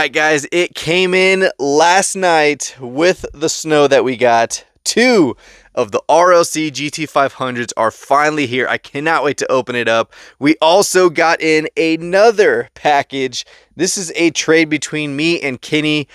right, guys, it came in last night with the snow that we got. 2 of the RLC GT500s are finally here. I cannot wait to open it up. We also got in another package. This is a trade between me and Kenny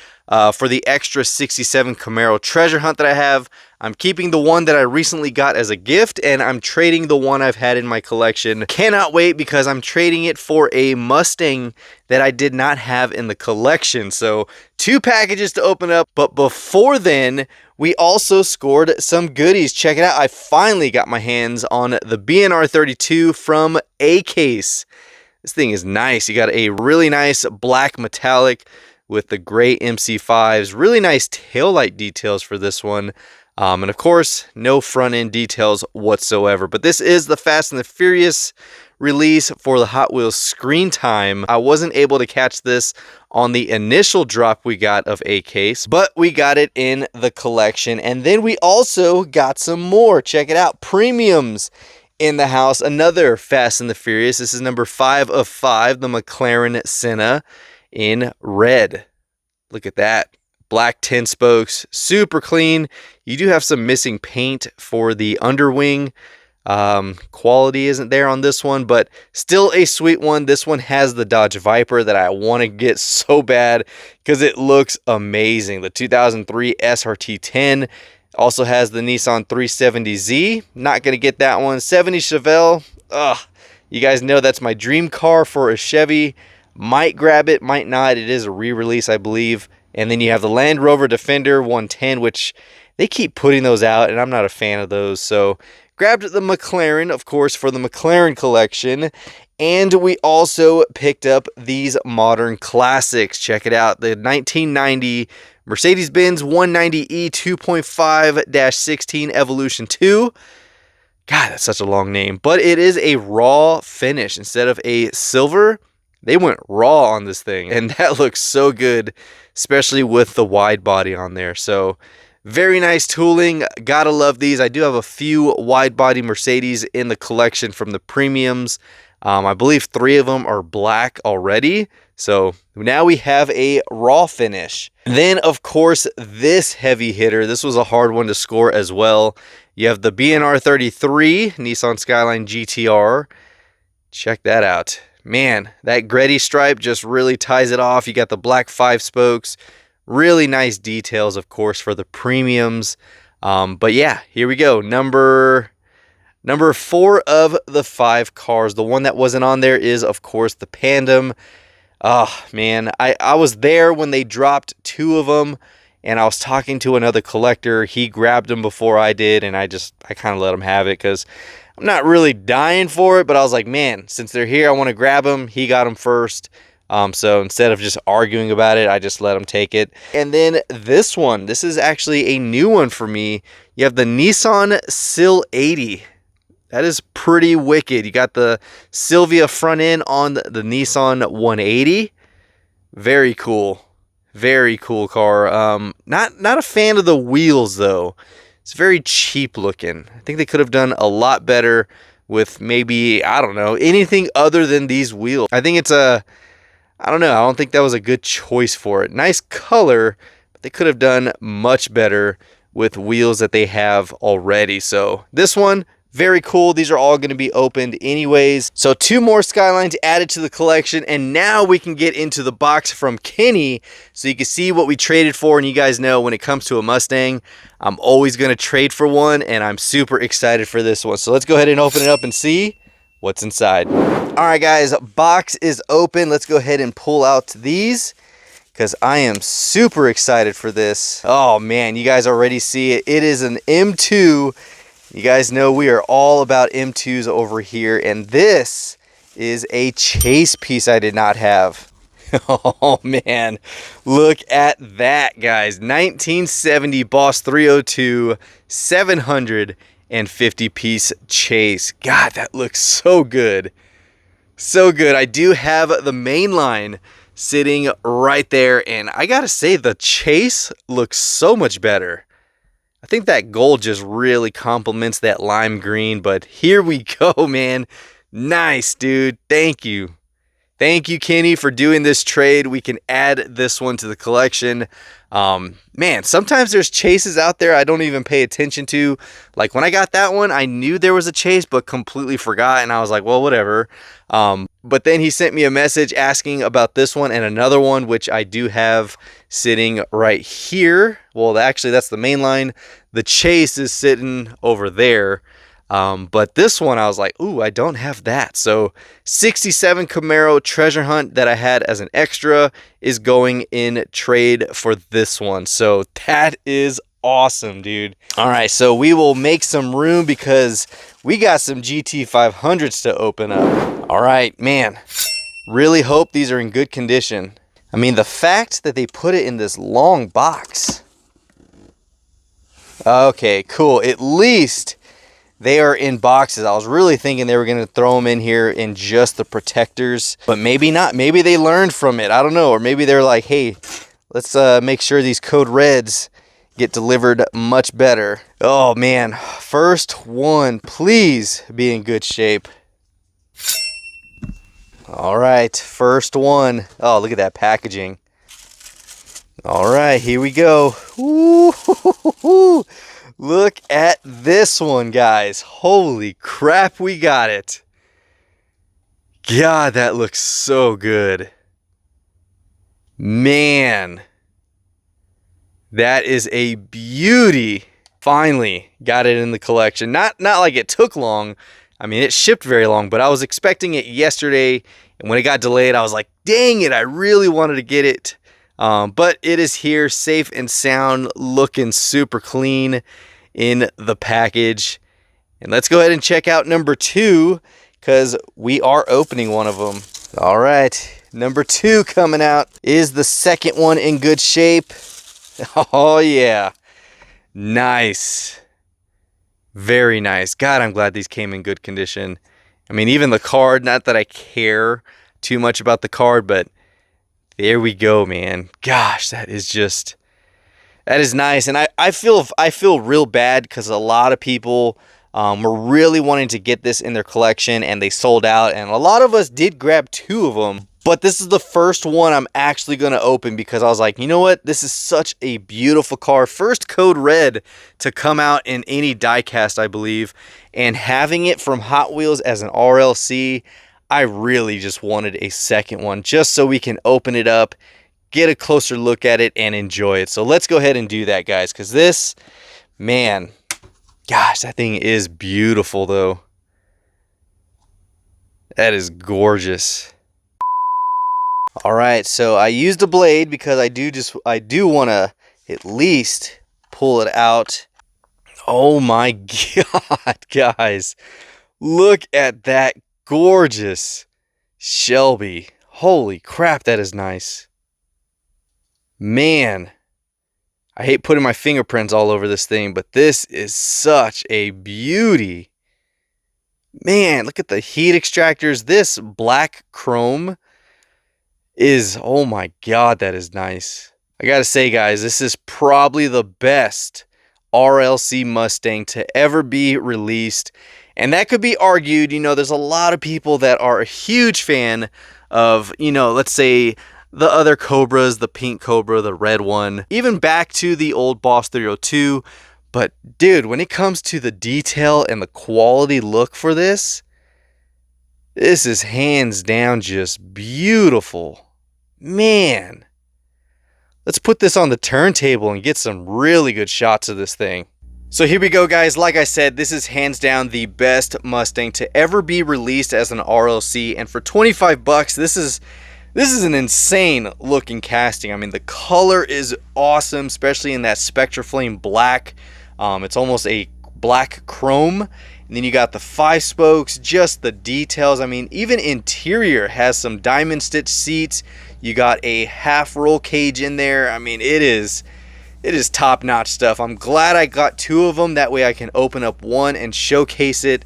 for the extra 67 Camaro treasure hunt that I have. I'm keeping the one that I recently got as a gift, and I'm trading the one I've had in my collection. Cannot wait because I'm trading it for a Mustang that I did not have in the collection. So 2 packages to open up, but before then, we also scored some goodies. Check it out. I finally got my hands on the BNR 32 from A-Case. This thing is nice. You got a really nice black metallic with the gray MC5s. Really nice taillight details for this one. And of course, no front end details whatsoever. But this is the Fast and the Furious release for the Hot Wheels screen time. I wasn't able to catch this on the initial drop we got of A-Case, but we got it in the collection. And then we also got some more. Check it out. Premiums in the house. Another Fast and the Furious. This is number 5 of 5, the McLaren Senna in red. Look at that. Black 10 spokes, super clean. You do have some missing paint for the underwing. Quality isn't there on this one, but still a sweet one. This one has the Dodge Viper that I want to get so bad because it looks amazing. The 2003 SRT10 also has the Nissan 370Z. Not going to get that one. 70 Chevelle. Ugh, you guys know that's my dream car for a Chevy. Might grab it, might not. It is a re-release, I believe. And then you have the Land Rover Defender 110, which they keep putting those out, and I'm not a fan of those. So grabbed the McLaren, of course, for the McLaren collection. And we also picked up these modern classics. Check it out. The 1990 Mercedes-Benz 190E 2.5-16 Evolution 2. God, that's such a long name. But it is a raw finish. Instead of a silver, they went raw on this thing. And that looks so good, especially with the wide body on there. So very nice tooling. Gotta love these. I do have a few wide body Mercedes in the collection from the premiums. I believe 3 of them are black already. So now we have a raw finish. Then, of course, this heavy hitter. This was a hard one to score as well. You have the BNR 33 Nissan Skyline GTR. Check that out. Man, that Greddy stripe just really ties it off. You got the black 5 spokes. Really nice details, of course, for the premiums. But yeah, here we go. Number 4 of the 5 cars. The one that wasn't on there is, of course, the Pandem. Oh, man. I was there when they dropped 2 of them, and I was talking to another collector. He grabbed them before I did, and I kind of let him have it because I'm not really dying for it, but I was like, man, since they're here, I want to grab them. He got them first. So instead of just arguing about it, I just let him take it. And then this one, this is actually a new one for me. You have the Nissan Sil 80. That is pretty wicked. You got the Silvia front end on the Nissan 180. Very cool. Very cool car. Not a fan of the wheels, though. It's very cheap looking. I think they could have done a lot better with maybe, I don't know, anything other than these wheels. I think it's I don't know. I don't think that was a good choice for it. Nice color, but they could have done much better with wheels that they have already. So this one, very cool. These are all going to be opened anyways. So 2 more Skylines added to the collection. And now we can get into the box from Kenny so you can see what we traded for. And you guys know when it comes to a Mustang, I'm always going to trade for one. And I'm super excited for this one. So let's go ahead and open it up and see what's inside. All right, guys, box is open. Let's go ahead and pull out these because I am super excited for this. Oh, man, you guys already see it. It is an M2. You guys know we are all about M2s over here, and this is a chase piece I did not have. Oh, man, look at that, guys. 1970 Boss 302 750 piece chase. God, that looks so good. So good. I do have the main line sitting right there, and I gotta say the chase looks so much better. I think that gold just really complements that lime green, but here we go, man. Nice, dude. Thank you. Thank you, Kenny, for doing this trade. We can add this one to the collection. Man, sometimes there's chases out there I don't even pay attention to. Like when I got that one, I knew there was a chase, but completely forgot. And I was like, well, whatever. But then he sent me a message asking about this one and another one, which I do have sitting right here. Well, actually, that's the main line. The chase is sitting over there. But this one, I was like, ooh, I don't have that. So 67 Camaro treasure hunt that I had as an extra is going in trade for this one. So that is awesome, dude. All right, so we will make some room because we got some GT500s to open up. All right, man, really hope these are in good condition. I mean, the fact that they put it in this long box. Okay, cool. At least they are in boxes. I was really thinking they were going to throw them in here in just the protectors, but maybe not. Maybe they learned from it. I don't know. Or maybe they're like, hey, let's make sure these Code Reds get delivered much better. Oh, man. First one, please be in good shape. All right. First one. Oh, look at that packaging. All right. Here we go. Ooh. Look at this one, guys. Holy crap, we got it. God, that looks so good. Man, that is a beauty. Finally got it in the collection. Not like it took long. I mean, it shipped very long, but I was expecting it yesterday, and when it got delayed, I was like, dang it, I really wanted to get it. But it is here, safe and sound, looking super clean in the package. And let's go ahead and check out number 2, because we are opening one of them. All right, number 2 coming out. Is the second one in good shape? Oh yeah, nice, very nice. God, I'm glad these came in good condition. I mean, even the card, not that I care too much about the card, but there we go, man. Gosh, that is nice. And I feel real bad because a lot of people were really wanting to get this in their collection and they sold out. And a lot of us did grab 2 of them. But this is the first one I'm actually going to open because I was like, you know what? This is such a beautiful car. First Code Red to come out in any diecast, I believe. And having it from Hot Wheels as an RLC, I really just wanted a second one just so we can open it up, get a closer look at it, and enjoy it. So let's go ahead and do that, guys, because this, man, gosh, that thing is beautiful, though. That is gorgeous. All right, so I used a blade because I do want to at least pull it out. Oh my God, guys. Look at that gorgeous Shelby. Holy crap, that is nice. Man, I hate putting my fingerprints all over this thing, but this is such a beauty. Man, look at the heat extractors. This black chrome is, oh my God, that is nice. I gotta say, guys, this is probably the best RLC Mustang to ever be released. And that could be argued. You know, there's a lot of people that are a huge fan of, you know, let's say the other Cobras, the pink Cobra, the red one, even back to the old Boss 302. But dude, when it comes to the detail and the quality look for this is hands down just beautiful. Man, let's put this on the turntable and get some really good shots of this thing. So here we go, guys. Like I said, this is hands down the best Mustang to ever be released as an RLC, and for 25 bucks, this is an insane looking casting. I mean, the color is awesome, especially in that Spectra Flame black. It's almost a black chrome. And then you got the 5 spokes, just the details. I mean, even interior has some diamond stitch seats. You got a half roll cage in there. I mean, it is top-notch stuff. I'm glad I got 2 of them. That way I can open up one and showcase it.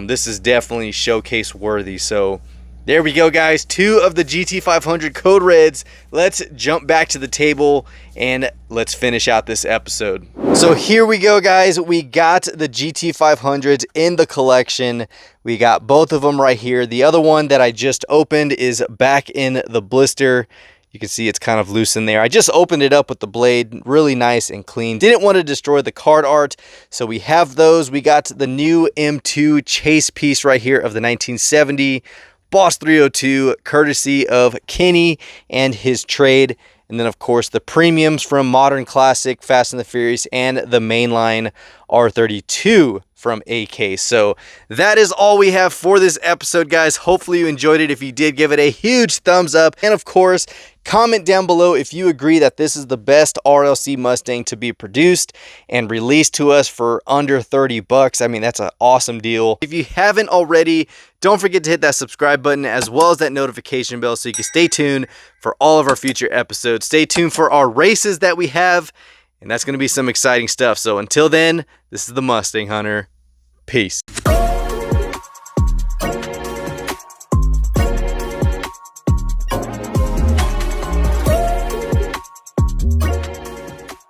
This is definitely showcase worthy. So There we go, guys. 2 of the GT500 Code Reds. Let's jump back to the table and let's finish out this episode. So here we go, guys. We got the GT500s in the collection. We got both of them right here. The other one that I just opened is back in the blister. You can see it's kind of loose in there. I just opened it up with the blade, really nice and clean. Didn't want to destroy the card art, so we have those. We got the new M2 Chase piece right here of the 1970 Boss 302, courtesy of Kenny and his trade. And then, of course, the premiums from Modern Classic, Fast and the Furious, and the mainline R32 from AK. So that is all we have for this episode, guys. Hopefully you enjoyed it. If you did, give it a huge thumbs up. And of course, comment down below if you agree that this is the best RLC Mustang to be produced and released to us for under 30 bucks. I mean, that's an awesome deal. If you haven't already, don't forget to hit that subscribe button as well as that notification bell so you can stay tuned for all of our future episodes. Stay tuned for our races that we have, and that's going to be some exciting stuff. So until then, this is the Mustang Hunter. Peace.